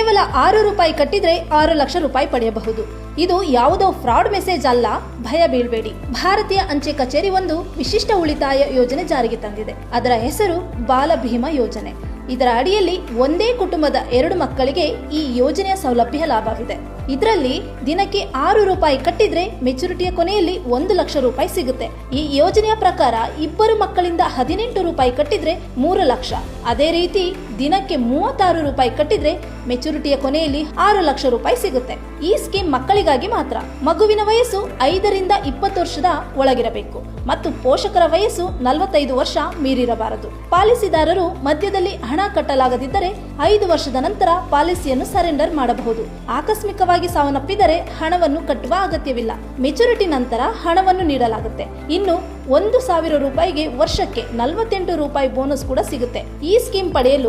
ಕೇವಲ 6 ರೂಪಾಯಿ ಕಟ್ಟಿದ್ರೆ 6 ಲಕ್ಷ ರೂಪಾಯಿ ಪಡೆಯಬಹುದು. ಇದು ಯಾವುದೋ ಫ್ರಾಡ್ ಮೆಸೇಜ್ ಅಲ್ಲ, ಭಯ ಬೀಳ್ಬೇಡಿ. ಭಾರತೀಯ ಅಂಚೆ ಕಚೇರಿ ಒಂದು ವಿಶಿಷ್ಟ ಉಳಿತಾಯ ಯೋಜನೆ ಜಾರಿಗೆ ತಂದಿದೆ. ಅದರ ಹೆಸರು ಬಾಲ ಭೀಮಾ ಯೋಜನೆ. ಇದರ ಅಡಿಯಲ್ಲಿ ಒಂದೇ ಕುಟುಂಬದ 2 ಮಕ್ಕಳಿಗೆ ಈ ಯೋಜನೆಯ ಸೌಲಭ್ಯ ಲಾಭವಿದೆ. ಇದರಲ್ಲಿ ದಿನಕ್ಕೆ 6 ರೂಪಾಯಿ ಕಟ್ಟಿದ್ರೆ ಮೆಚುರಿಟಿಯ ಕೊನೆಯಲ್ಲಿ 1 ಲಕ್ಷ ರೂಪಾಯಿ ಸಿಗುತ್ತೆ. ಈ ಯೋಜನೆಯ ಪ್ರಕಾರ 2 ಮಕ್ಕಳಿಂದ 18 ರೂಪಾಯಿ ಕಟ್ಟಿದ್ರೆ 3 ಲಕ್ಷ. ಅದೇ ರೀತಿ ದಿನಕ್ಕೆ 36 ರೂಪಾಯಿ ಕಟ್ಟಿದ್ರೆ ಮೆಚುರಿಟಿಯ ಕೊನೆಯಲ್ಲಿ 6 ಲಕ್ಷ ರೂಪಾಯಿ ಸಿಗುತ್ತೆ. ಈ ಸ್ಕೀಮ್ ಮಕ್ಕಳಿಗಾಗಿ ಮಾತ್ರ. ಮಗುವಿನ ವಯಸ್ಸು 5 ರಿಂದ 20 ವರ್ಷದ ಒಳಗಿರಬೇಕು ಮತ್ತು ಪೋಷಕರ ವಯಸ್ಸು 45 ವರ್ಷ ಮೀರಿರಬಾರದು. ಪಾಲಿಸಿದಾರರು ಮಧ್ಯದಲ್ಲಿ ಹಣ ಕಟ್ಟಲಾಗದಿದ್ದರೆ 5 ವರ್ಷದ ನಂತರ ಪಾಲಿಸಿಯನ್ನು ಸರೆಂಡರ್ ಮಾಡಬಹುದು. ಆಕಸ್ಮಿಕವಾಗಿ ಸಾವನ್ನಪ್ಪಿದರೆ ಹಣವನ್ನು ಕಟ್ಟುವ ಅಗತ್ಯವಿಲ್ಲ. ಮೆಚುರಿಟಿ ನಂತರ ಹಣವನ್ನು ನೀಡಲಾಗುತ್ತೆ. ಇನ್ನು 1,000 ರೂಪಾಯಿಗೆ ವರ್ಷಕ್ಕೆ 48 ರೂಪಾಯಿ ಬೋನಸ್ ಕೂಡ ಸಿಗುತ್ತೆ. ಈ ಸ್ಕೀಮ್ ಪಡೆಯಲು